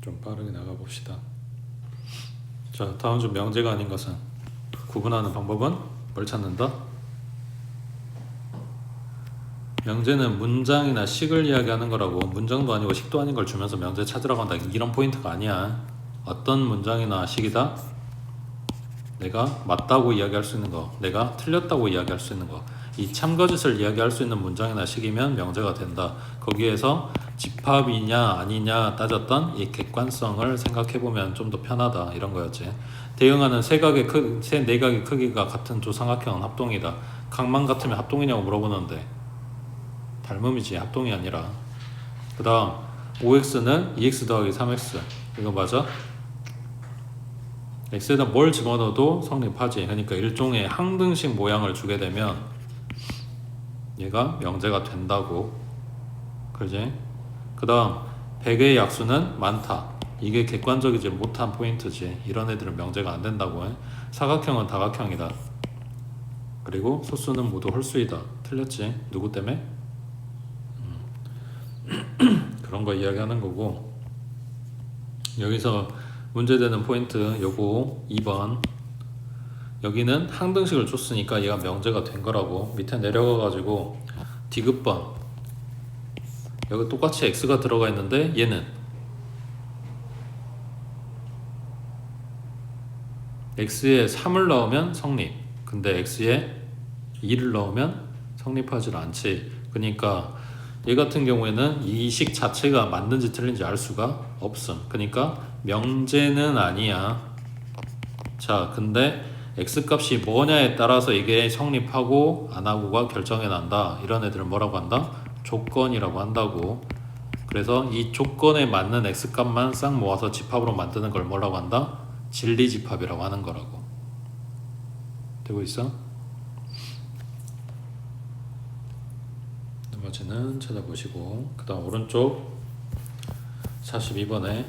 좀 빠르게 나가봅시다. 자, 다음 주 명제가 아닌 것은 구분하는 방법은 뭘 찾는다? 명제는 문장이나 식을 이야기하는 거라고. 문장도 아니고 식도 아닌 걸 주면서 명제 찾으라고 한다. 이런 포인트가 아니야. 어떤 문장이나 식이다? 내가 맞다고 이야기할 수 있는 거, 내가 틀렸다고 이야기할 수 있는 거, 이 참거짓을 이야기할 수 있는 문장이나 식이면 명제가 된다. 거기에서 집합이냐 아니냐 따졌던 이 객관성을 생각해보면 좀 더 편하다, 이런 거였지. 대응하는 세 내각의 크기가 같은 두 삼각형은 합동이다. 각만 같으면 합동이냐고 물어보는데 닮음이지 합동이 아니라. 그 다음 5x는 2x 더하기 3x, 이거 맞아? x에다 뭘 집어넣어도 성립하지. 그러니까 일종의 항등식 모양을 주게 되면 얘가 명제가 된다고. 그지? 그 다음 100의 약수는 많다. 이게 객관적이지 못한 포인트지. 이런 애들은 명제가 안 된다고 해. 사각형은 다각형이다. 그리고 소수는 모두 홀수이다. 틀렸지? 누구 때문에? 그런 거 이야기하는 거고. 여기서 문제되는 포인트 요거 2번. 여기는 항등식을 줬으니까 얘가 명제가 된 거라고. 밑에 내려가 가지고 디귿번, 여기 똑같이 x가 들어가 있는데 얘는 x에 3을 넣으면 성립. 근데 x에 2를 넣으면 성립하지 않지. 그러니까 얘 같은 경우에는 이 식 자체가 맞는지 틀린지 알 수가 없음. 그러니까 명제는 아니야. 자, 근데 x값이 뭐냐에 따라서 이게 성립하고 안 하고가 결정이 난다. 이런 애들은 뭐라고 한다? 조건이라고 한다고. 그래서 이 조건에 맞는 x값만 싹 모아서 집합으로 만드는 걸 뭐라고 한다? 진리집합이라고 하는 거라고. 되고 있어? 나머지는 찾아보시고. 그 다음 오른쪽 42번에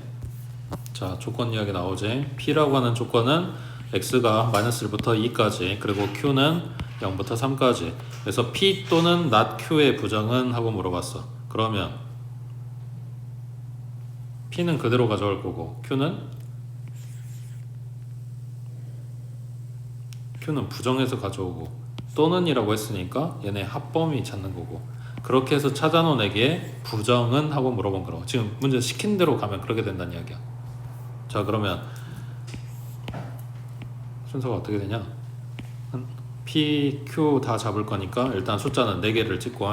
자, 조건 이야기 나오지. P라고 하는 조건은 x가 마이너스 1부터 2까지, 그리고 q는 0부터 3까지. 그래서 P 또는 not q의 부정은? 하고 물어봤어. 그러면 P는 그대로 가져올 거고 q는 부정해서 가져오고, 또는 이라고 했으니까 얘네 합범위 찾는 거고. 그렇게 해서 찾아놓은 애기에 부정은? 하고 물어본 거라고. 지금 문제 시킨 대로 가면 그렇게 된다는 이야기야. 자, 그러면 순서가 어떻게 되냐? P, Q 다 잡을 거니까 일단 숫자는 4개를 찍고,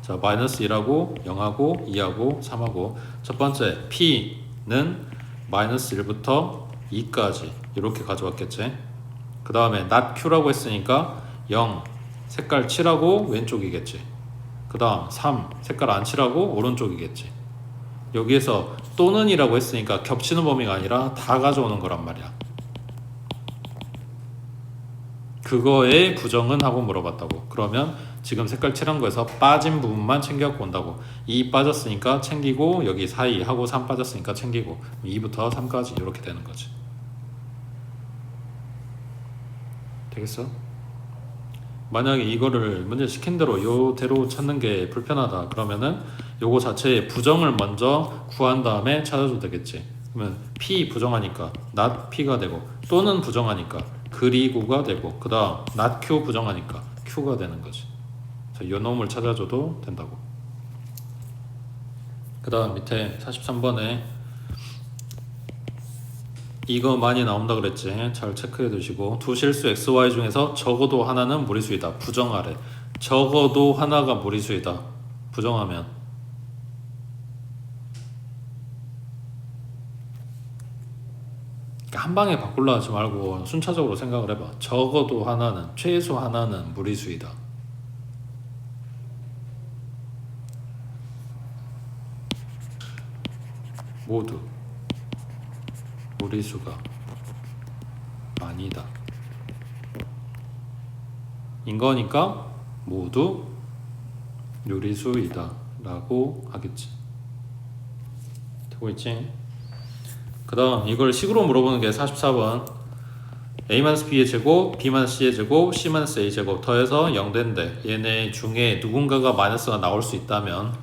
자, 마이너스 1하고 0하고 2하고 3하고. 첫 번째 P는 마이너스 1부터 2까지 이렇게 가져왔겠지. 그 다음에 not Q라고 했으니까 0 색깔 칠하고 왼쪽이겠지. 그 다음 3 색깔 안 칠하고 오른쪽이겠지. 여기에서 또는 이라고 했으니까 겹치는 범위가 아니라 다 가져오는 거란 말이야. 그거에 부정은? 하고 물어봤다고. 그러면 지금 색깔 칠한 거에서 빠진 부분만 챙겨갖고 온다고. 2 빠졌으니까 챙기고, 여기 사이 하고 3 빠졌으니까 챙기고, 2부터 3까지 이렇게 되는 거지. 되겠어? 만약에 이거를 문제 시킨 대로 요대로 찾는 게 불편하다 그러면은 요거 자체에 부정을 먼저 구한 다음에 찾아도 되겠지. 그러면 P 부정하니까 not P가 되고, 또는 부정하니까 그리고가 되고, 그 다음 not Q 부정하니까 Q가 되는 거지. 요 놈을 찾아줘도 된다고. 그 다음 밑에 43번에 이거 많이 나온다 그랬지. 잘 체크해 두시고. 두 실수 XY 중에서 적어도 하나는 무리수이다. 부정하래. 적어도 하나가 무리수이다. 부정하면 한 방에 바꾸려 하지 말고 순차적으로 생각을 해봐. 적어도 하나는, 최소 하나는 무리수이다. 모두 무리수가 아니다. 인 거니까 모두 유리수이다 라고 하겠지. 되고 있지? 그 다음 이걸 식으로 물어보는 게 44번. a-b의 제곱, b-c의 제곱, c-a의 제곱 더해서 0 된대. 얘네 중에 누군가가 마이너스가 나올 수 있다면,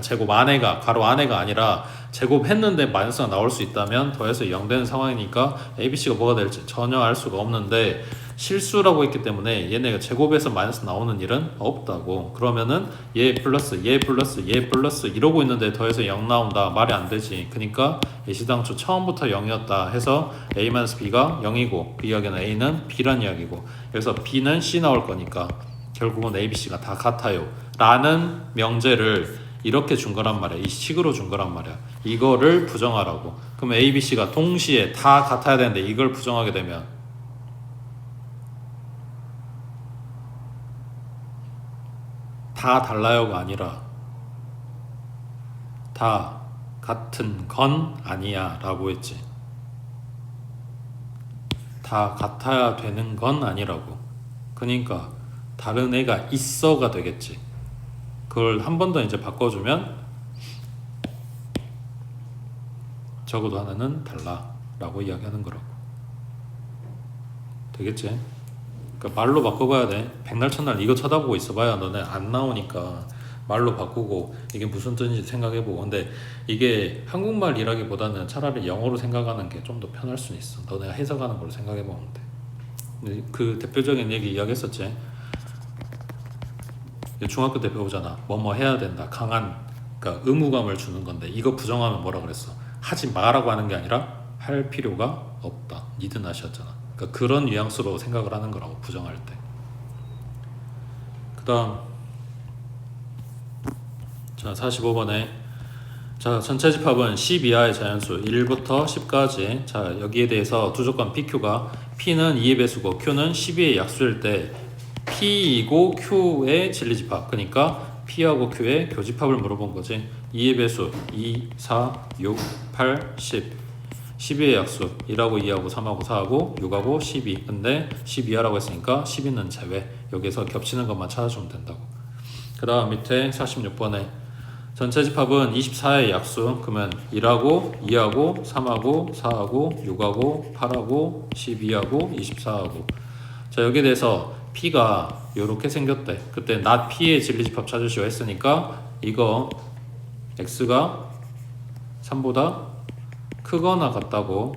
제곱 안에가, 괄호 안에가 아니라 제곱했는데 마이너스가 나올 수 있다면 더해서 0 되는 상황이니까 ABC가 뭐가 될지 전혀 알 수가 없는데 실수라고 했기 때문에 얘네가 제곱해서 마이너스 나오는 일은 없다고. 그러면은 얘 플러스 얘 플러스 얘 플러스 이러고 있는데 더해서 0 나온다. 말이 안 되지. 그러니까 예시당초 처음부터 0이었다 해서 A-B가 0이고 그 이야기는 A는 B란 이야기고 그래서 B는 C 나올 거니까 결국은 A, B, C가 다 같아요 라는 명제를 이렇게 준 거란 말이야. 이 식으로 준 거란 말이야. 이거를 부정하라고. 그럼 A, B, C가 동시에 다 같아야 되는데 이걸 부정하게 되면 다 달라요가 아니라 다 같은 건 아니야 라고 했지. 다 같아야 되는 건 아니라고. 그러니까 다른 애가 있어가 되겠지. 그걸 한 번 더 이제 바꿔주면 적어도 하나는 달라 라고 이야기하는 거라고. 되겠지? 그러니까 말로 바꿔봐야 돼. 백날 첫날 이거 쳐다보고 있어봐야 너네 안 나오니까 말로 바꾸고 이게 무슨 뜻인지 생각해보고. 근데 이게 한국말 일하기보다는 차라리 영어로 생각하는 게 좀 더 편할 수는 있어. 너네가 해석하는 걸로 생각해보면 돼. 그 대표적인 얘기 이야기했었지. 중학교 때 배우잖아. 뭐뭐 해야 된다. 강한, 그러니까 의무감을 주는 건데 이거 부정하면 뭐라 그랬어? 하지 마라고 하는 게 아니라 할 필요가 없다. 니든 하셨잖아. 그러니까 그런 뉘앙스로 생각을 하는 거라고 부정할 때. 그 다음 자 45번에 자 전체 집합은 10 이하의 자연수 1부터 10까지. 자 여기에 대해서 두 조건 PQ가 P는 2의 배수고 Q는 12의 약수일 때 P이고 Q의 진리집합. 그러니까 P하고 Q의 교집합을 물어본 거지. 2의 배수 2, 4, 6, 8, 10 12의 약수 1하고 2하고 3하고 4하고 6하고 12. 근데 12하라고 했으니까 12는 제외. 여기서 겹치는 것만 찾아주면 된다고. 그 다음 밑에 46번에 전체 집합은 24의 약수. 그러면 1하고 2하고 3하고 4하고 6하고 8하고 12하고 24하고. 자 여기에 대해서 P가 이렇게 생겼대. 그때 not P의 진리집합 찾으시오 했으니까 이거 X가 3보다 크거나 같다고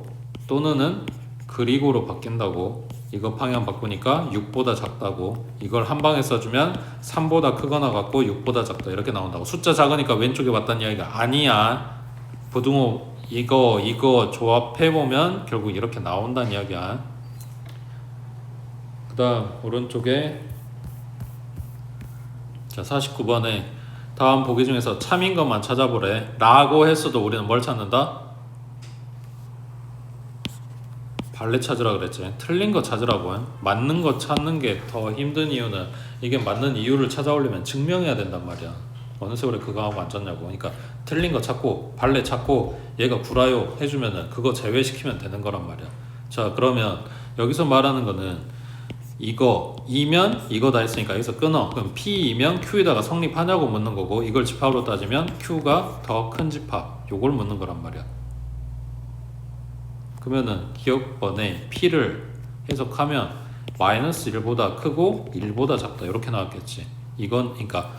또는 그리고로 바뀐다고. 이거 방향 바꾸니까 6보다 작다고. 이걸 한 방에 써주면 3보다 크거나 같고 6보다 작다 이렇게 나온다고. 숫자 작으니까 왼쪽에 봤다는 이야기가 아니야. 부등호 이거 조합해보면 결국 이렇게 나온다는 이야기야. 그 다음 오른쪽에 자 49번에 다음 보기 중에서 참인 것만 찾아보래 라고 했어도 우리는 뭘 찾는다? 발레 찾으라 그랬지. 틀린 거 찾으라고. 맞는 거 찾는 게 더 힘든 이유는 이게 맞는 이유를 찾아오려면 증명해야 된단 말이야. 어느 세월에 그거 하고 앉았냐고. 그러니까 틀린 거 찾고 발레 찾고 얘가 구라요 해주면은 그거 제외시키면 되는 거란 말이야. 자 그러면 여기서 말하는 거는 이거 이면 이거 다 했으니까 여기서 끊어. 그럼 P이면 Q에다가 성립하냐고 묻는 거고 이걸 집합으로 따지면 Q가 더 큰 집합 요걸 묻는 거란 말이야. 그러면은 기억번에 P를 해석하면 마이너스 1보다 크고 1보다 작다 이렇게 나왔겠지. 이건 그러니까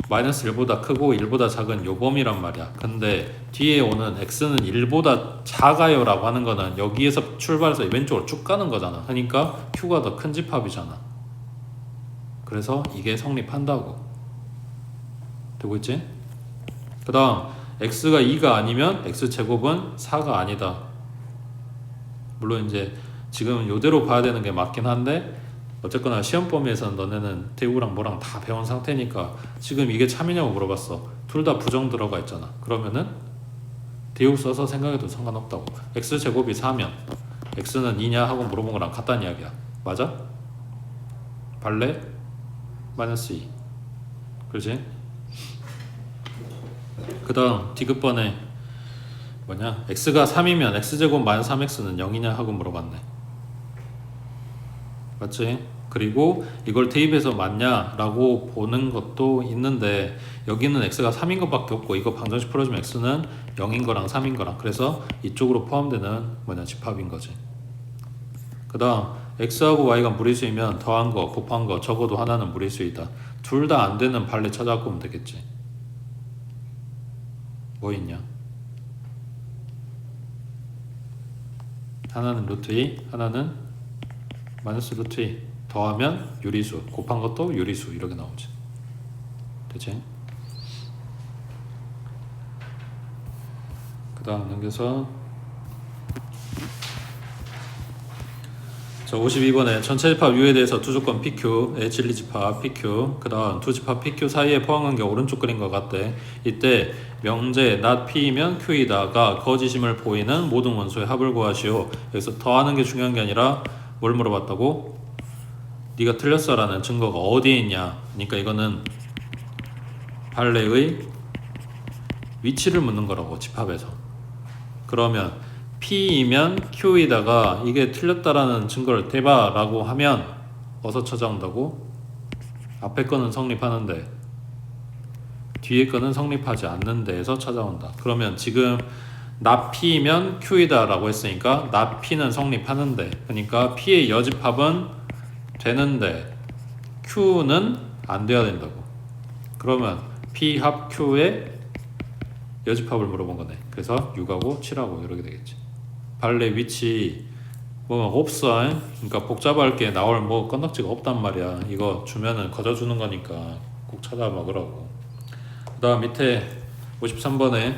마이너스 1보다 크고 1보다 작은 요 범위란 말이야. 근데 뒤에 오는 X는 1보다 작아요 라고 하는 거는 여기에서 출발해서 왼쪽으로 쭉 가는 거잖아. 그러니까 Q가 더 큰 집합이잖아. 그래서 이게 성립한다고. 되고 있지? 그 다음 X가 2가 아니면 X제곱은 4가 아니다. 물론 이제 지금 요대로 봐야 되는 게 맞긴 한데 어쨌거나 시험 범위에서는 너네는 대우랑 뭐랑 다 배운 상태니까 지금 이게 참이냐고 물어봤어. 둘 다 부정 들어가 있잖아. 그러면은 대우 써서 생각해도 상관없다고. X제곱이 4면 X는 2냐 하고 물어본 거랑 같다는 이야기야. 맞아? 발레? 마이너스 2 그렇지? 그 다음 디귿번에 뭐냐? X가 3이면 X제곱 마이너스 3X는 0이냐 하고 물어봤네. 맞지? 그리고 이걸 대입해서 맞냐 라고 보는 것도 있는데 여기는 X가 3인 것밖에 없고 이거 방정식 풀어주면 X는 0인 거랑 3인 거랑 그래서 이쪽으로 포함되는 뭐냐 집합인 거지. 그 다음 X하고 Y가 무리수이면 더한 거 곱한 거 적어도 하나는 무리수이다. 둘 다 안 되는 발레 찾아갖고 오면 되겠지. 뭐 있냐? 하나는 루트 2, 하나는 마이너스 루트 2 더하면 유리수, 곱한 것도 유리수 이렇게 나오지. 되지? 그 다음 넘겨서 자 52번에 전체 집합 U에 대해서 두 조건 PQ의 진리 집합 PQ 그 다음 두 집합 PQ 사이에 포함관계 오른쪽 그린 것 같대. 이때 명제 not P이면 Q이다가 거짓임을 보이는 모든 원소의 합을 구하시오. 여기서 더하는 게 중요한 게 아니라 뭘 물어봤다고? 네가 틀렸어 라는 증거가 어디에 있냐. 그러니까 이거는 발레의 위치를 묻는 거라고 집합에서. 그러면 P이면 Q이다가 이게 틀렸다라는 증거를 대봐 라고 하면 어디서 찾아온다고? 앞에 거는 성립하는데 뒤에 거는 성립하지 않는 데에서 찾아온다. 그러면 지금 not P면 Q이다 라고 했으니까 not P는 성립하는데, 그러니까 P의 여집합은 되는데 Q는 안 돼야 된다고. 그러면 P 합 Q의 여집합을 물어본 거네. 그래서 6하고 7하고 이렇게 되겠지. 발레 위치 뭐 없어. 그러니까 복잡할 게 나올 뭐 건덕지가 없단 말이야. 이거 주면은 거저 주는 거니까 꼭 찾아 먹으라고. 그 다음 밑에 53번에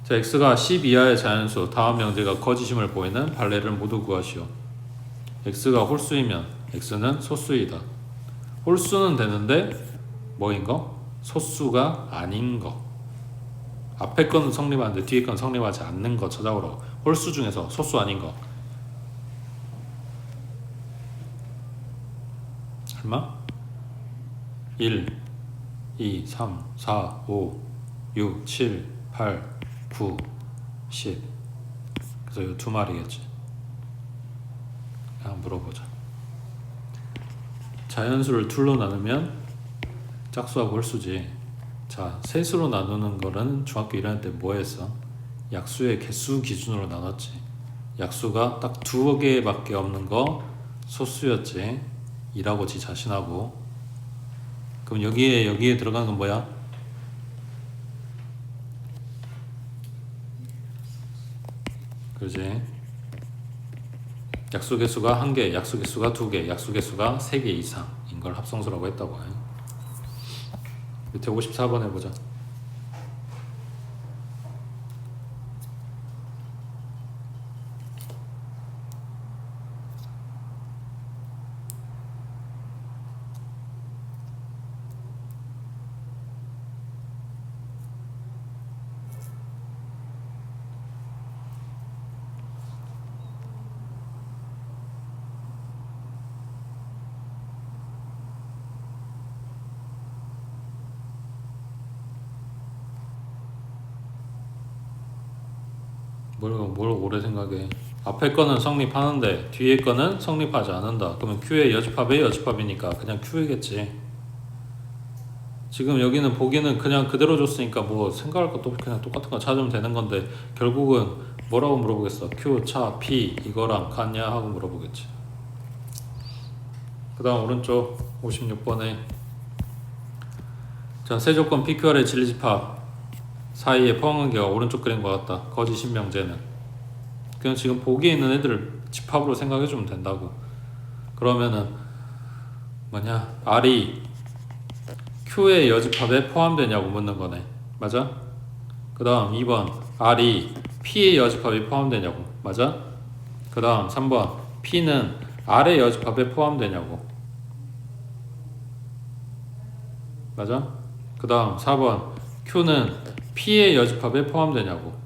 자, x가 10 이하의 자연수 다음 명제가 거짓임을 보이는 발레를 모두 구하시오. x가 홀수이면 x는 소수이다. 홀수는 되는데 뭐인 거? 소수가 아닌 거. 앞에 거는 성립하는데 뒤에 건 성립하지 않는 거 찾아오라고. 홀수 중에서 소수 아닌 거. 얼마? 1, 2, 3, 4, 5, 6, 7, 8, 9, 10. 그래서 이 두 마리겠지. 한번 물어보자. 자연수를 둘로 나누면 짝수하고 홀수지. 자, 셋으로 나누는 거는 중학교 1학년 때 뭐 했어? 약수의 개수 기준으로 나눴지. 약수가 딱 2개밖에 없는 거 소수였지. 2라고 지 자신하고. 그럼 여기에 들어가는 건 뭐야? 그지? 약수 개수가 1개, 약수 개수가 2개, 약수 개수가 3개 이상인 걸 합성수라고 했다고 해. 밑에 54번 해보자. 뭘 오래 생각해. 앞에 거는 성립하는데 뒤에 거는 성립하지 않는다. 그러면 Q의 여집합의 여집합이니까 그냥 Q이겠지. 지금 여기는 보기는 그냥 그대로 줬으니까 뭐 생각할 것도 없이 그냥 똑같은 거 찾으면 되는 건데 결국은 뭐라고 물어보겠어? Q, 차, P 이거랑 같냐 하고 물어보겠지. 그 다음 오른쪽 56번에 자, 세조건 PQR의 진리집합 사이에 포함관계가 오른쪽 그린 것 같다. 거짓 신명제는 그냥 지금 보기에 있는 애들을 집합으로 생각해주면 된다고. 그러면은 뭐냐, R이 Q의 여집합에 포함되냐고 묻는 거네. 맞아? 그 다음 2번 R이 P의 여집합에 포함되냐고. 맞아? 그 다음 3번 P는 R의 여집합에 포함되냐고. 맞아? 그 다음 4번 Q는 P의 여집합에 포함되냐고.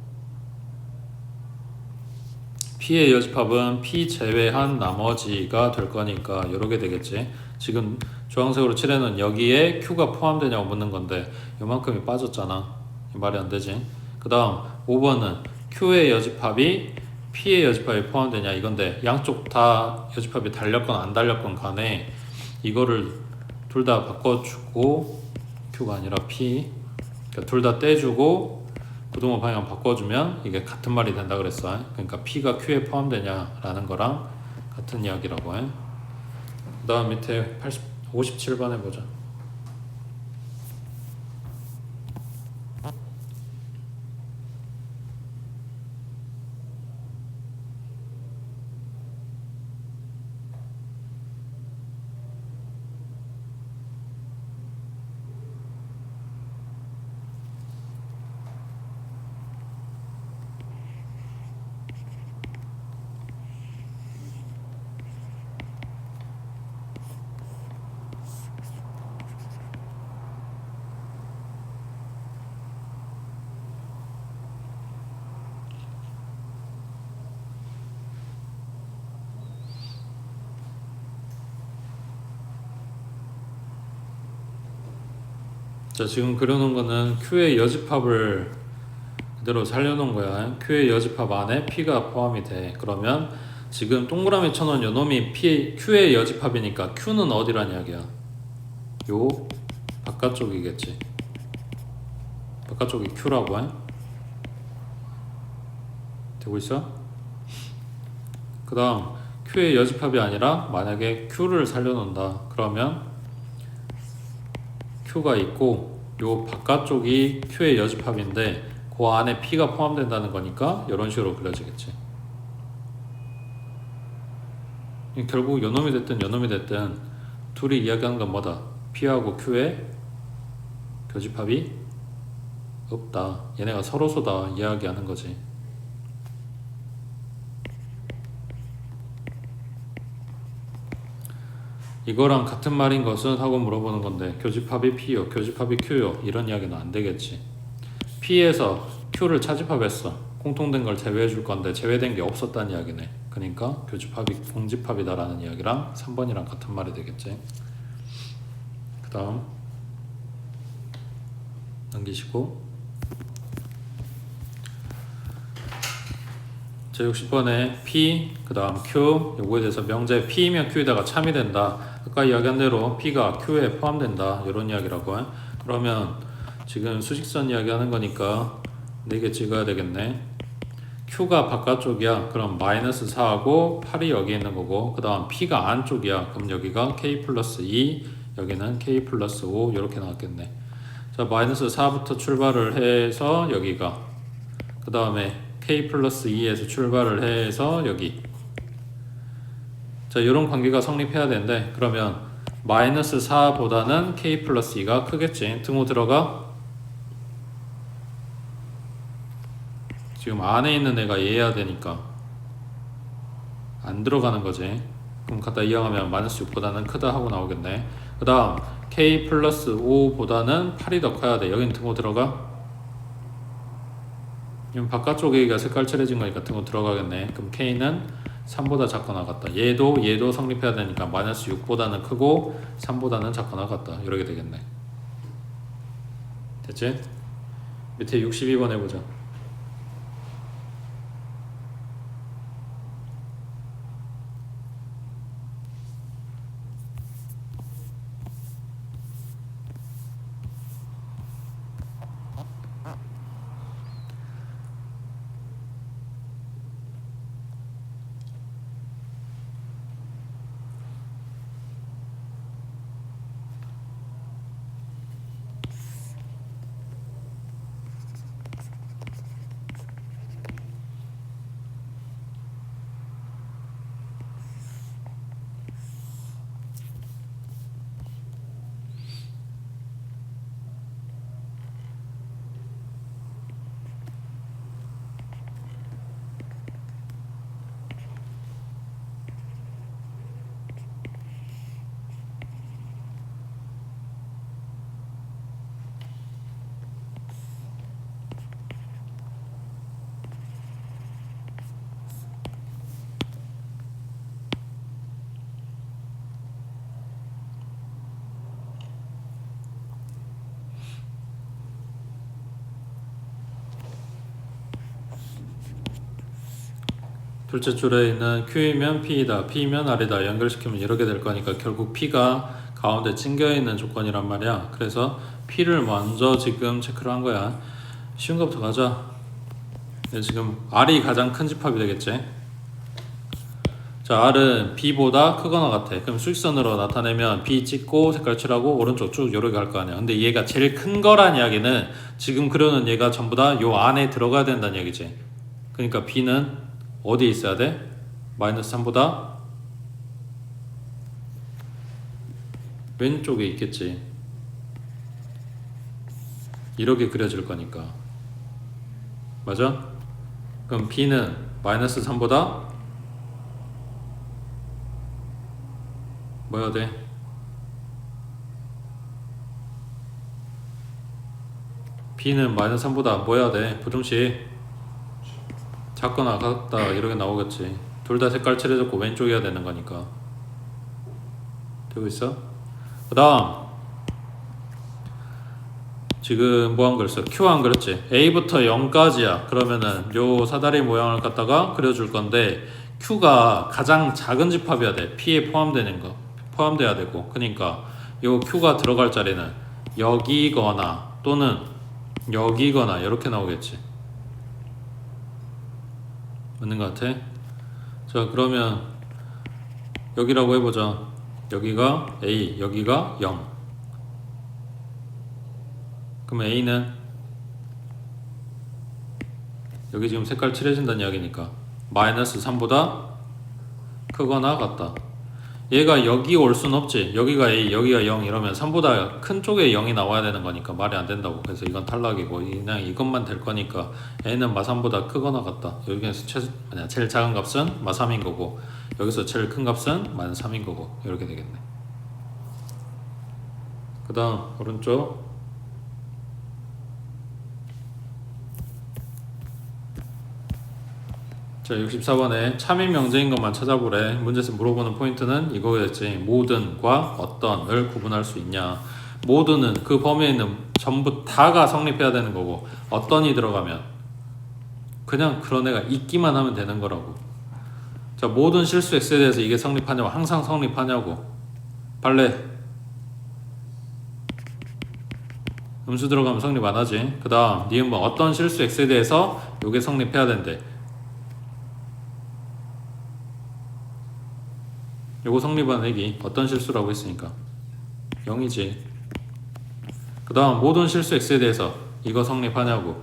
P의 여집합은 P 제외한 나머지가 될 거니까 이렇게 되겠지. 지금 주황색으로 칠해놓은 여기에 Q가 포함되냐고 묻는 건데 이만큼이 빠졌잖아. 말이 안 되지. 그 다음 5번은 Q의 여집합이 P의 여집합에 포함되냐 이건데 양쪽 다 여집합이 달렸건 안 달렸건 간에 이거를 둘 다 바꿔주고 Q가 아니라 P 그러니까 둘 다 떼주고 부동호 방향 바꿔주면 이게 같은 말이 된다 그랬어. 그러니까 P가 Q에 포함되냐라는 거랑 같은 이야기라고 해. 그 다음 밑에 57번 해보자. 자, 지금 그려놓은 거는 Q의 여집합을 그대로 살려놓은 거야. Q의 여집합 안에 P가 포함이 돼. 그러면 지금 동그라미 쳐놓은 요 놈이 Q의 여집합이니까 Q는 어디란 이야기야? 요 바깥쪽이겠지. 바깥쪽이 Q라고 해. 되고 있어? 그 다음 Q의 여집합이 아니라 만약에 Q를 살려놓는다. 그러면 Q가 있고 요 바깥쪽이 Q의 여집합인데 그 안에 P가 포함된다는 거니까 이런 식으로 그려지겠지. 결국 요놈이 됐든 요놈이 됐든 둘이 이야기하는 건 뭐다? P하고 Q의 교집합이 없다. 얘네가 서로서다 이야기하는 거지. 이거랑 같은 말인 것은 하고 물어보는 건데 교집합이 P요, 교집합이 Q요 이런 이야기는 안 되겠지. P에서 Q를 차집합했어. 공통된 걸 제외해 줄 건데 제외된 게 없었다는 이야기네. 그러니까 교집합이 공집합이다라는 이야기랑 3번이랑 같은 말이 되겠지. 그 다음 넘기시고 자 60번에 P 그 다음 Q 요거에 대해서 명제 P이면 Q에다가 참이 된다. 아까 이야기한 대로 P가 Q에 포함된다 이런 이야기라고 해. 그러면 지금 수직선 이야기하는 거니까 4개 찍어야 되겠네. Q가 바깥쪽이야. 그럼 마이너스 4하고 8이 여기 있는 거고 그 다음 P가 안쪽이야. 그럼 여기가 K 플러스 2 여기는 K 플러스 5 이렇게 나왔겠네. 자 마이너스 4부터 출발을 해서 여기가 그 다음에 K 플러스 2에서 출발을 해서 여기 자 이런 관계가 성립해야 되는데 그러면 마이너스 4보다는 K 플러스 2가 크겠지. 등호 들어가 지금 안에 있는 애가 얘야 되니까 안 들어가는 거지. 그럼 갖다 이항하면 마이너스 6보다는 크다 하고 나오겠네. 그 다음 K 플러스 5보다는 8이 더 커야 돼. 여기는 등호 들어가? 그럼 바깥쪽에 색깔 칠해진 거니까 등호 들어가겠네. 그럼 K는 3보다 작거나 같다. 얘도 성립해야 되니까 마이너스 6보다는 크고 3보다는 작거나 같다. 이렇게 되겠네. 됐지? 밑에 62번 해보자. 둘째 줄에 있는 Q이면 P이다, P이면 R이다 연결시키면 이렇게 될 거니까 결국 P가 가운데 찡겨있는 조건이란 말이야. 그래서 P를 먼저 지금 체크를 한 거야. 쉬운 것부터 가자. 지금 R이 가장 큰 집합이 되겠지. 자, R은 B보다 크거나 같아. 그럼 수직선으로 나타내면 B 찍고 색깔 칠하고 오른쪽 쭉 이렇게 갈 거 아니야. 근데 얘가 제일 큰 거란 이야기는 지금 그려놓은 얘가 전부 다 요 안에 들어가야 된다는 얘기지. 그러니까 B는 어디에 있어야 돼? 마이너스 3보다 왼쪽에 있겠지. 이렇게 그려질 거니까. 맞아? 그럼 B는 마이너스 3보다 뭐여야 돼? B는 마이너스 3보다 뭐여야 돼? 부등식 작거나 같다 이렇게 나오겠지. 둘 다 색깔 칠해졌고 왼쪽이어야 되는 거니까. 되고 있어? 그 다음 지금 뭐 한 그랬어? Q 한 그랬지? A부터 0까지야. 그러면은 요 사다리 모양을 갖다가 그려줄 건데 Q가 가장 작은 집합이어야 돼. P에 포함되는 거 포함돼야 되고, 그러니까 요 Q가 들어갈 자리는 여기거나 또는 여기거나 이렇게 나오겠지. 맞는 것 같아? 자, 그러면 여기라고 해보자. 여기가 A, 여기가 0. 그럼 A는 여기 지금 색깔 칠해진다는 이야기니까 마이너스 3보다 크거나 같다. 얘가 여기 올 순 없지. 여기가 A, 여기가 0 이러면 3보다 큰 쪽에 0이 나와야 되는 거니까 말이 안 된다고. 그래서 이건 탈락이고 그냥 이것만 될 거니까 A는 마3보다 크거나 같다. 여기에서 제일 작은 값은 마3인 거고, 여기서 제일 큰 값은 마3인 거고, 이렇게 되겠네. 그 다음 오른쪽. 자, 64번에 참인 명제인 것만 찾아보래. 문제에서 물어보는 포인트는 이거겠지. 모든과 어떤을 구분할 수 있냐. 모든은 그 범위에 있는 전부 다가 성립해야 되는 거고, 어떤이 들어가면 그냥 그런 애가 있기만 하면 되는 거라고. 자, 모든 실수 x에 대해서 이게 성립하냐고. 항상 성립하냐고. 발레 음수 들어가면 성립 안 하지. 그 다음 니은번 어떤 실수 x에 대해서 요게 성립해야 된대. 요거 성립한 액이 어떤 실수라고 했으니까 0이지. 그 다음 모든 실수 x에 대해서 이거 성립하냐고.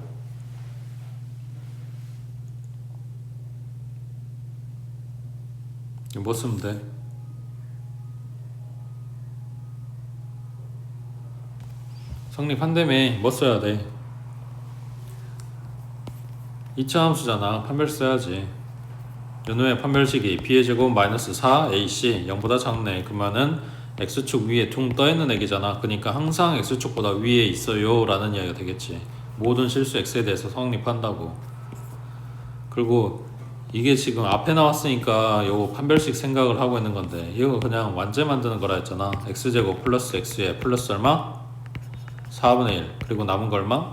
이거 뭐 쓰면 돼? 성립한다며 뭐 써야 돼? 2차 함수잖아. 판별 써야지. 요놈의 판별식이 b의 제곱 마이너스 4ac 0보다 작네. 그러면은 x축 위에 퉁 떠있는 액이잖아. 그러니까 항상 x축보다 위에 있어요 라는 이야기가 되겠지. 모든 실수 x에 대해서 성립한다고. 그리고 이게 지금 앞에 나왔으니까 요 판별식 생각을 하고 있는 건데, 이거 그냥 완제 만드는 거라 했잖아. x제곱 플러스 x에 플러스 얼마? 4분의 1. 그리고 남은 거 얼마?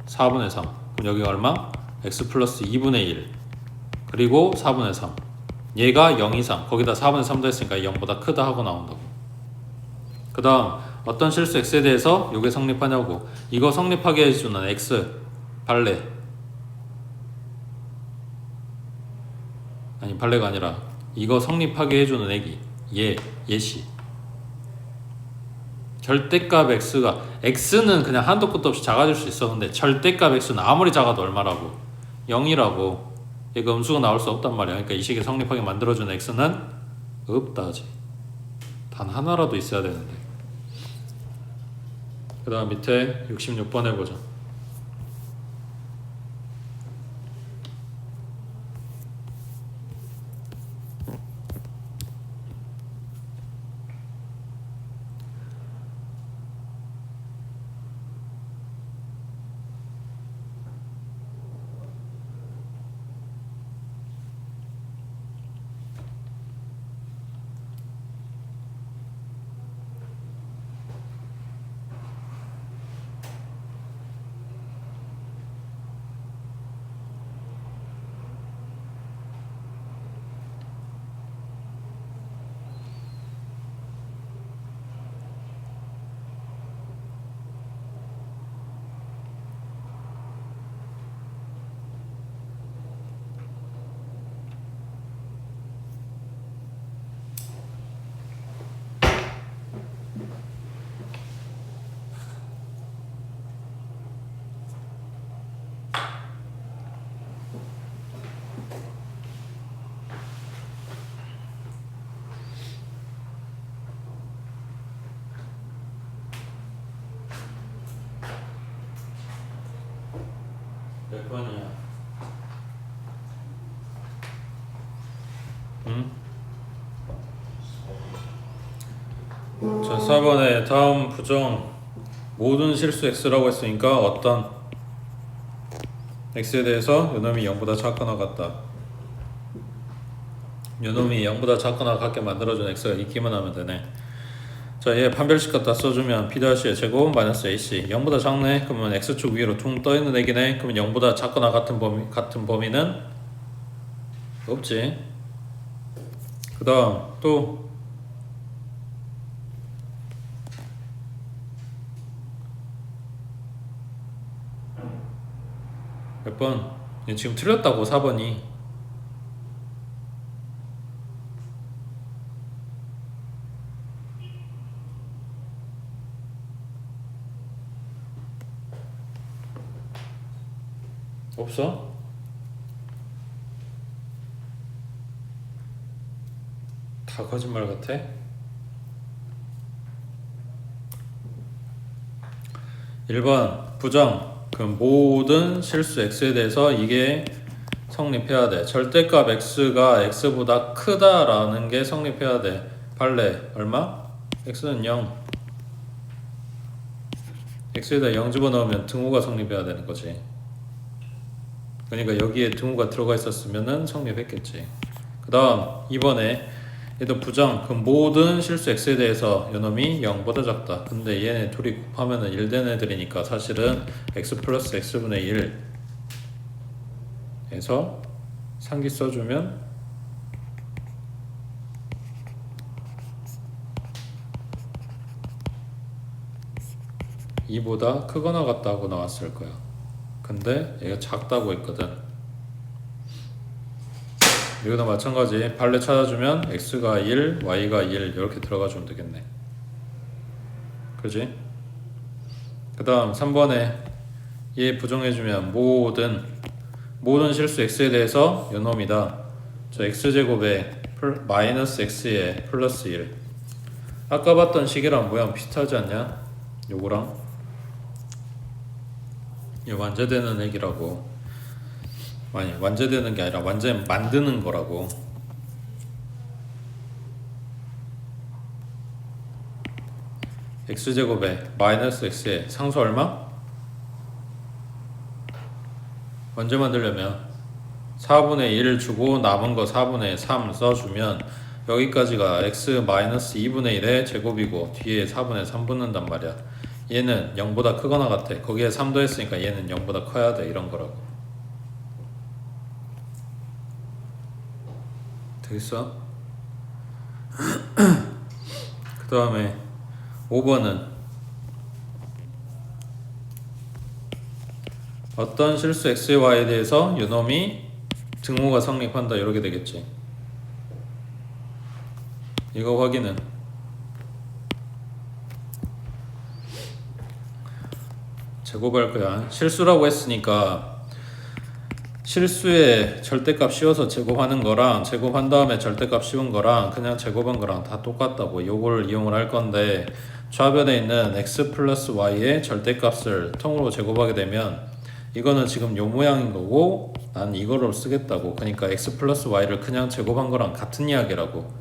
4분의 3. 그럼 여기가 얼마? x 플러스 2분의 1. 그리고 4분의 3. 얘가 0 이상, 거기다 4분의 3도 했으니까 0보다 크다 하고 나온다고. 그 다음 어떤 실수 x에 대해서 요게 성립하냐고. 이거 성립하게 해주는 x 발레, 아니 발레가 아니라 이거 성립하게 해주는 액이 예시. 절대값 x가, x는 그냥 한도 끝도 없이 작아질 수 있어. 근데 절대값 x는 아무리 작아도 얼마라고? 0이라고. 얘가 음수가 나올 수 없단 말이야. 그러니까 이 식이 성립하게 만들어주는 x는 없다지. 단 하나라도 있어야 되는데. 그 다음 밑에 66번 해보자. 몇 번이야? 응? 자, 4번에 다음 부정 모든 실수 x라고 했으니까 어떤 x에 대해서 요놈이 0보다 작거나 같다. 요놈이 0보다 작거나 같게 만들어준 x가 있기만 하면 되네. 자, 얘 판별식 갖다 써주면 P-의 제곱 마이너스 AC 0보다 작네? 그러면 X축 위로 퉁 떠있는 애기네? 그러면 0보다 작거나 같은 범위는 없지. 그 다음 또 몇 번? 얘 지금 틀렸다고 4번이. 없어? 다 거짓말 같아? (1번) 부정. 그 모든 실수 x에 대해서 이게 성립해야 돼. 절대값 x가 x보다 크다라는 게 성립해야 돼. 발레 얼마? x는 0. x에다 0 집어넣으면 등호가 성립해야 되는 거지. 그러니까 여기에 등호가 들어가 있었으면은 성립했겠지. 그 다음 2번에 얘도 부정. 그 모든 실수 x에 대해서 요놈이 0보다 작다. 근데 얘네 둘이 곱하면은 1 된 애들이니까 사실은 x 플러스 x분의 1 에서 상기 써주면 (2보다) 크거나 같다고 나왔을 거야. 근데 얘가 작다고 했거든. 이거도 마찬가지. 발레 찾아주면 x가 1, y가 1 이렇게 들어가 주면 되겠네. 그지? 그 다음 3번에 얘 부정해주면 모든 실수 x에 대해서 요놈이다. 저 x제곱에 마이너스 x에 플러스 1. 아까 봤던 식이랑 모양 비슷하지 않냐? 요거랑 이 완제되는 액이라고. 아니 완제되는 게 아니라 완전 만드는 거라고. x제곱에 마이너스 x에 상수 얼마? 언제 만들려면 4분의 1 주고 남은 거 4분의 3 써주면 여기까지가 x 마이너스 2분의 1의 제곱이고 뒤에 4분의 3 붙는단 말이야. 얘는 0보다 크거나 같아. 거기에 3 더했으니까 얘는 0보다 커야 돼. 이런 거라고. 되겠어? 그 다음에 5번은 어떤 실수 x, y에 대해서 요놈이 등호가 성립한다. 이렇게 되겠지. 이거 확인은 제곱할 거야. 실수라고 했으니까 실수에 절대값 씌워서 제곱하는 거랑 제곱한 다음에 절대값 씌운 거랑 그냥 제곱한 거랑 다 똑같다고. 요걸 이용을 할 건데 좌변에 있는 x 플러스 y의 절대값을 통으로 제곱하게 되면 이거는 지금 요 모양인 거고 난 이거를 쓰겠다고. 그러니까 x 플러스 y를 그냥 제곱한 거랑 같은 이야기라고.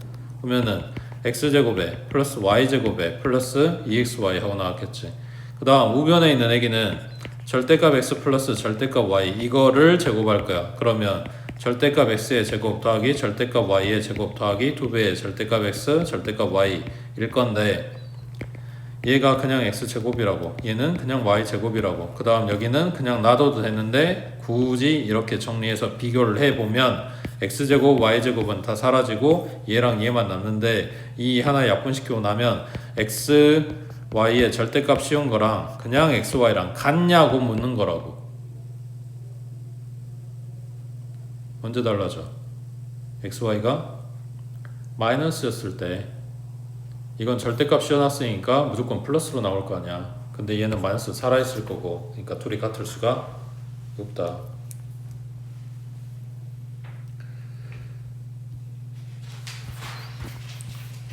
그러면은 x제곱에 플러스 y제곱에 플러스 2xy 하고 나왔겠지. 그 다음 우변에 있는 애기는 절대값 x 플러스 절대값 y 이거를 제곱할 거야. 그러면 절대값 x의 제곱 더하기 절대값 y의 제곱 더하기 2배의 절대값 x 절대값 y 일 건데 얘가 그냥 x제곱이라고 얘는 그냥 y제곱이라고. 그 다음 여기는 그냥 놔둬도 되는데 굳이 이렇게 정리해서 비교를 해보면 x제곱 y제곱은 다 사라지고 얘랑 얘만 남는데 이 하나 약분시키고 나면 x y의 절대값 씌운 거랑 그냥 x, y랑 같냐고 묻는 거라고. 언제 달라져? x, y가 마이너스였을 때 이건 절대값 씌워놨으니까 무조건 플러스로 나올 거 아니야. 근데 얘는 마이너스 살아있을 거고 그러니까 둘이 같을 수가 없다.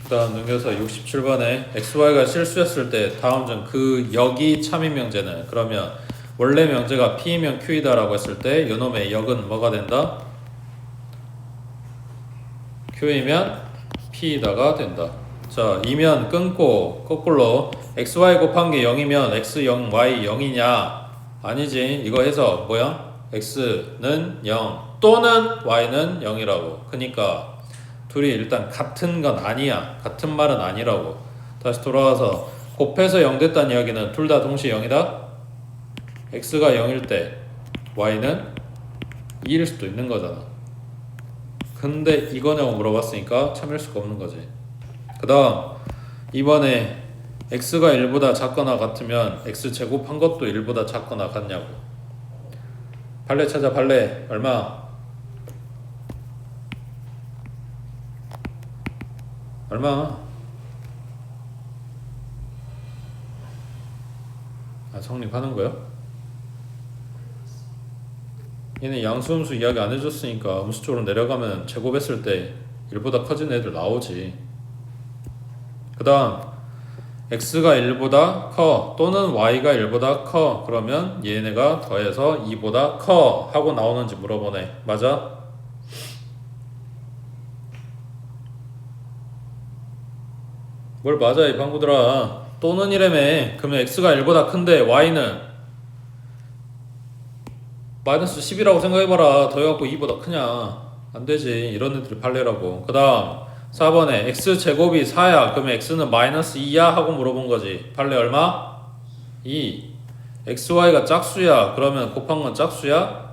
그 다음 능교사 67번에 xy가 실수였을 때 다음 중 그 역이 참인 명제는 그러면 원래 명제가 p이면 q이다 라고 했을 때 요놈의 역은 뭐가 된다? q이면 p이다가 된다. 자, 이면 끊고 거꾸로 xy 곱한 게 0이면 x 0 y 0이냐? 아니지. 이거 해서 뭐야? x는 0 또는 y는 0이라고. 그러니까 둘이 일단 같은 건 아니야. 같은 말은 아니라고. 다시 돌아와서 곱해서 0 됐다는 이야기는 둘 다 동시에 0이다. x가 0일 때 y는 2일 수도 있는 거잖아. 근데 이거냐고 물어봤으니까 참일 수가 없는 거지. 그 다음 이번에 x가 1보다 작거나 같으면 x 제곱한 것도 1보다 작거나 같냐고. 발레 찾아. 발레 얼마? 성립하는 거야? 얘는 양수음수 이야기 안 해줬으니까 음수 쪽으로 내려가면 제곱했을 때 1보다 커진 애들 나오지. 그 다음 x가 1보다 커 또는 y가 1보다 커 그러면 얘네가 더해서 2보다 커 하고 나오는지 물어보네. 맞아? 뭘 맞아 이 방구들아. 또는 이래매. 그러면 x가 1보다 큰데 y는 마이너스 10이라고 생각해봐라. 더해갖고 2보다 크냐. 안되지. 이런 애들이 판례라고. 그 다음 4번에 x제곱이 4야 그러면 x는 마이너스 2야 하고 물어본 거지. 판례 얼마? 2. xy가 짝수야 그러면 곱한 건 짝수야?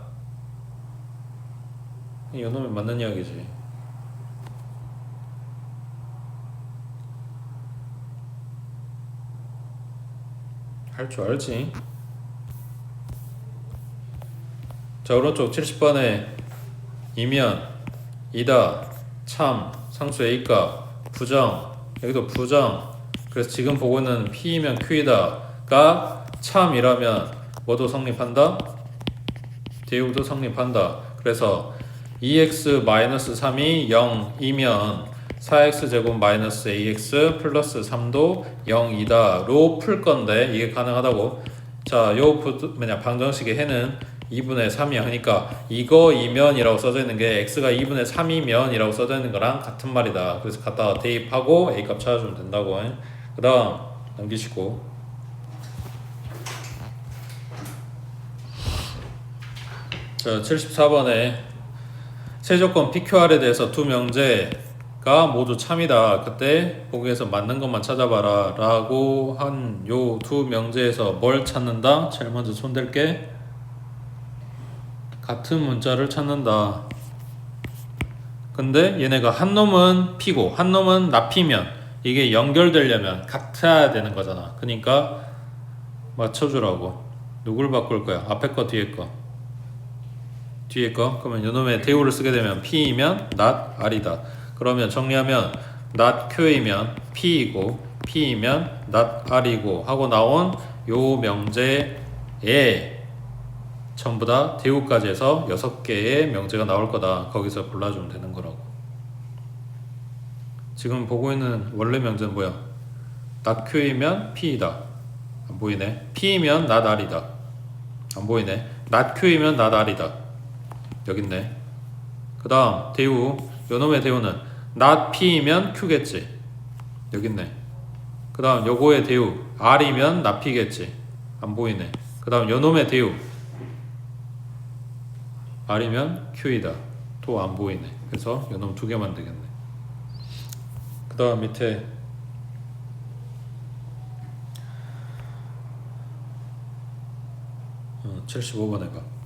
이놈이 맞는 이야기지. 할 줄 알지. 자 오른쪽 70번에 이면 이다 참 상수 a값 부정 여기도 부정. 그래서 지금 보고 있는 p이면 q이다가 참이라면 뭐도 성립한다? 대우도 성립한다. 그래서 2x-3이 0이면 4x제곱 마이너스 ax 플러스 3도 0이다 로 풀 건데 이게 가능하다고. 자, 요 방정식의 해는 2분의 3이야. 그러니까 이거 이면이라고 써져 있는 게 x가 2분의 3이면이라고 써져 있는 거랑 같은 말이다. 그래서 갖다가 대입하고 a 값 찾아주면 된다고. 그 다음 넘기시고 자 74번에 세조건 PQR에 대해서 두 명제가 모두 참이다. 그때 보기에서 맞는 것만 찾아봐라 라고 한 요 두 명제에서 뭘 찾는다? 제일 먼저 손댈게. 같은 문자를 찾는다. 근데 얘네가 한 놈은 P고 한 놈은 나P면 이게 연결되려면 같아야 되는 거잖아. 그러니까 맞춰주라고. 누굴 바꿀 거야? 앞에 거 뒤에 거? 뒤에 거? 그러면 요놈의 대우를 쓰게 되면 P이면 not R이다. 그러면 정리하면 not Q이면 P이고 P이면 not R이고 하고 나온 요 명제에 전부 다 대우까지 해서 6개의 명제가 나올 거다. 거기서 골라주면 되는 거라고. 지금 보고 있는 원래 명제는 뭐야? not Q이면 P이다. 안 보이네. P이면 not R이다. 안 보이네. not Q이면 not R이다. 여기 있네. 그 다음 대우. 요놈의 대우는 not P이면 Q겠지. 여기 있네. 그 다음 요거의 대우 R이면 not P겠지. 안 보이네. 그 다음 요놈의 대우 R이면 Q이다. 또 안 보이네. 그래서 요놈 두 개만 되겠네. 그 다음 밑에 75번에 가.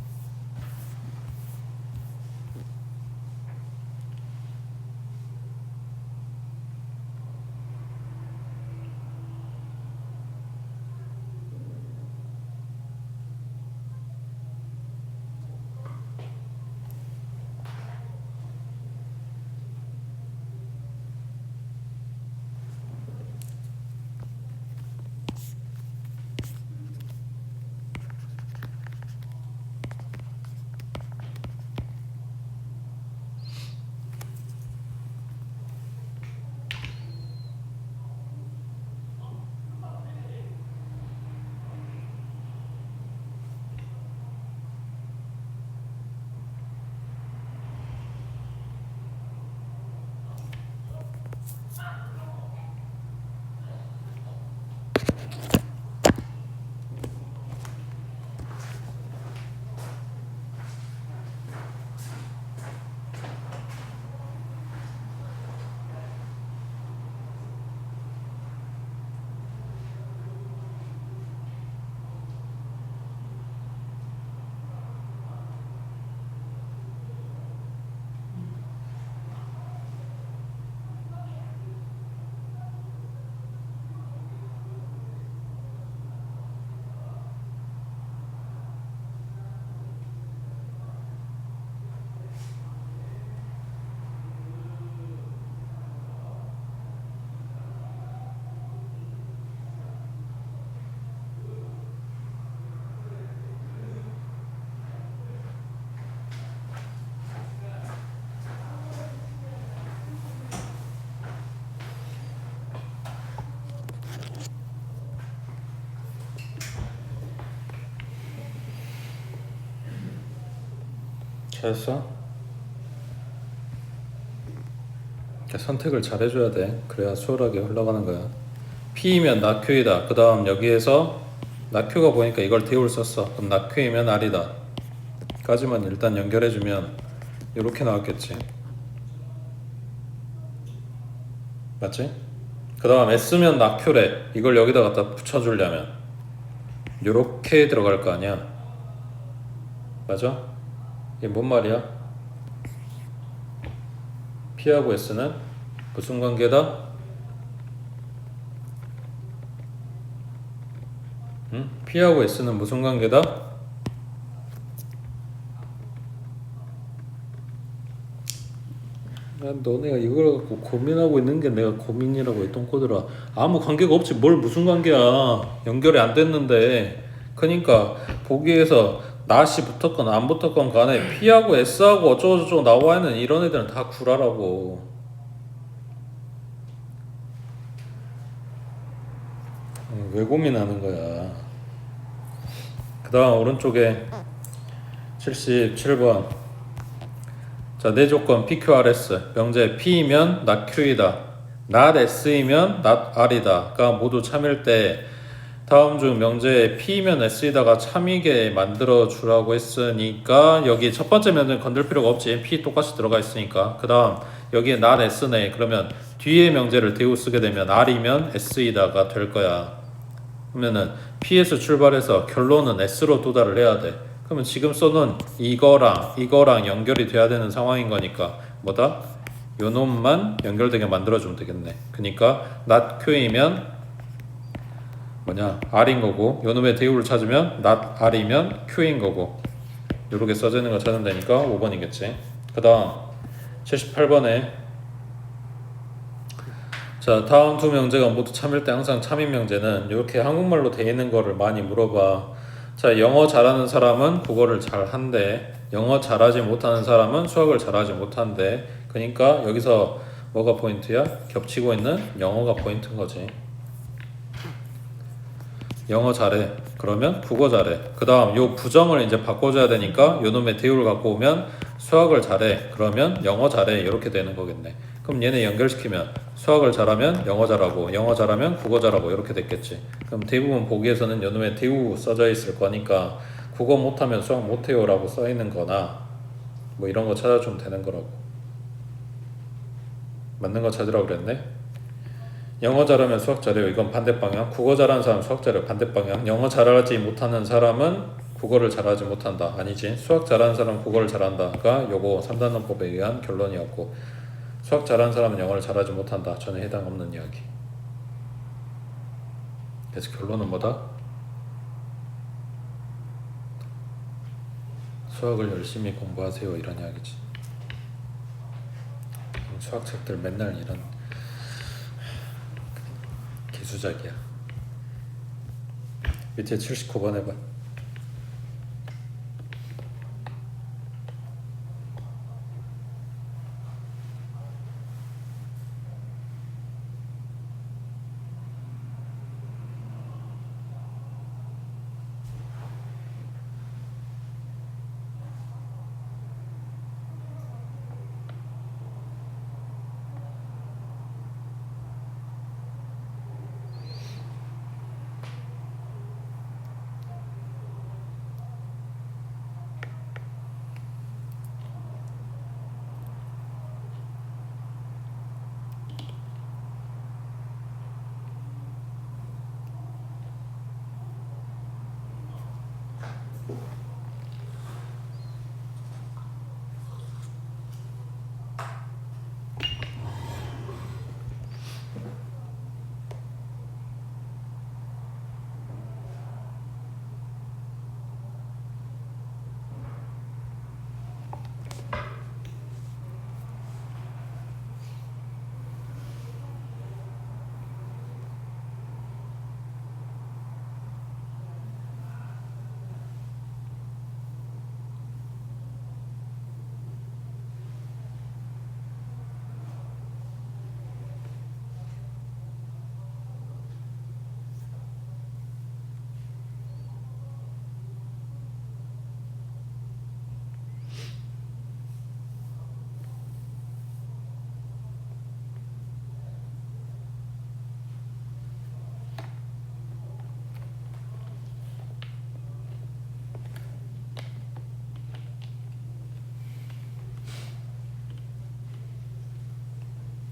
잘했어? 선택을 잘 해줘야 돼. 그래야 수월하게 흘러가는 거야. P이면 낙Q이다. 그 다음 여기에서 낙Q가 보니까 이걸 대우를 썼어. 그럼 낙Q이면 R이다. 까지만 일단 연결해주면 이렇게 나왔겠지. 맞지? 그 다음 S면 낙Q래. 이걸 여기다 갖다 붙여주려면 요렇게 들어갈 거 아니야. 맞아? 이게 뭔 말이야? P하고 S는 무슨 관계다? 응? P하고 S는 무슨 관계다? 너네가 이걸 갖고 고민하고 있는 게 내가 고민이라고 이 똥꼬들아. 아무 관계가 없지 뭘 무슨 관계야. 연결이 안 됐는데. 그러니까 보기에서 낫이 붙었건 안 붙었건 간에 P하고 S하고 어쩌고저쩌고 나와 있는 이런 애들은 다 구라라고. 왜 고민하는 거야. 그 다음 오른쪽에 77번. 자, 내 조건 PQRS. 명제 P이면 not Q이다. not S이면 not R이다.가 모두 참일 때 다음 중 명제에 P이면 S이다가 참이게 만들어 주라고 했으니까 여기 첫 번째 면제는 건들 필요가 없지. P 똑같이 들어가 있으니까. 그 다음 여기에 not S네. 그러면 뒤에 명제를 대우 쓰게 되면 R이면 S이다가 될 거야. 그러면은 P에서 출발해서 결론은 S로 도달을 해야 돼. 그러면 지금 써놓은 이거랑 연결이 돼야 되는 상황인 거니까 뭐다? 요 놈만 연결되게 만들어주면 되겠네. 그러니까 not Q이면 뭐냐? R인 거고 요 놈의 대우를 찾으면 not R이면 Q인 거고 요렇게 써져 있는 거 찾으면 되니까 5번이겠지. 그 다음 78번에 자, 다음 두 명제가 모두 참일 때 항상 참인 명제는 이렇게 한국말로 돼 있는 거를 많이 물어봐. 자, 영어 잘하는 사람은 국어를 잘한대. 영어 잘하지 못하는 사람은 수학을 잘하지 못한대. 그러니까 여기서 뭐가 포인트야? 겹치고 있는 영어가 포인트인 거지. 영어 잘해. 그러면 국어 잘해. 그 다음 요 부정을 이제 바꿔줘야 되니까 요 놈의 대우를 갖고 오면 수학을 잘해. 그러면 영어 잘해. 이렇게 되는 거겠네. 그럼 얘네 연결시키면 수학을 잘하면 영어 잘하고 영어 잘하면 국어 잘하고 이렇게 됐겠지. 그럼 대부분 보기에서는 요 놈의 대우 써져 있을 거니까 국어 못하면 수학 못해요 라고 써있는 거나 뭐 이런 거 찾아주면 되는 거라고. 맞는 거 찾으라고 그랬네. 영어 잘하면 수학 잘해요. 이건 반대 방향. 국어 잘하는 사람 수학 잘해요. 반대 방향. 영어 잘하지 못하는 사람은 국어를 잘하지 못한다. 아니지. 수학 잘하는 사람은 국어를 잘한다가 요거 3단원법에 의한 결론이었고 수학 잘하는 사람은 영어를 잘하지 못한다. 전에 해당 없는 이야기. 그래서 결론은 뭐다? 수학을 열심히 공부하세요. 이런 이야기지. 수학책들 맨날 이런 개수작이야. 밑에 79번 해봐.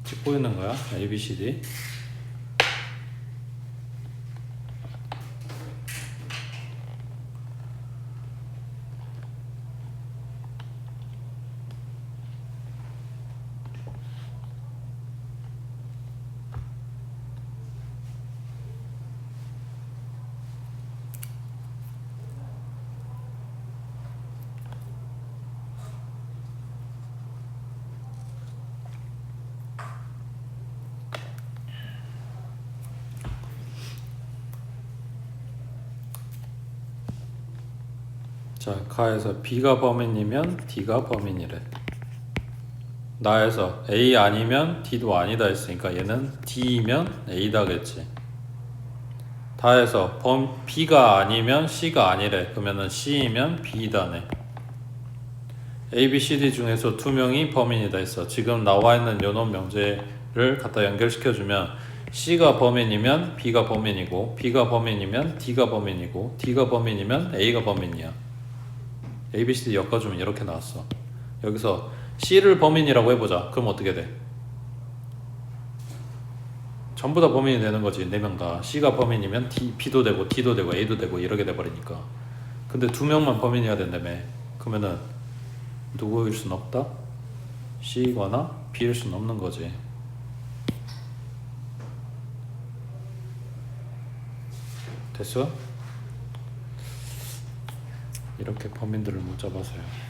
찍고 있는 거야. A, B, C, D. 자, 가에서 B가 범인이면 D가 범인이래. 나에서 A 아니면 D도 아니다 했으니까 얘는 D이면 A다겠지. 다에서 B가 아니면 C가 아니래. 그러면은 C이면 B다네. A, B, C, D 중에서 두 명이 범인이다 했어. 지금 나와 있는 요놈 명제를 갖다 연결시켜주면 C가 범인이면 B가 범인이고, B가 범인이면 D가 범인이고, D가 범인이면 A가 범인이야. A, B, C, D 엮어주면 이렇게 나왔어. 여기서 C를 범인이라고 해보자. 그럼 어떻게 돼? 전부 다 범인이 되는 거지. 4명 다. C가 범인이면 B도 되고 D도 되고 A도 되고 이렇게 돼버리니까. 근데 2명만 범인이어야 된다며. 그러면은 누구일 순 없다? C거나 B일 순 없는 거지. 됐어? 이렇게 범인들을 못 잡아서요.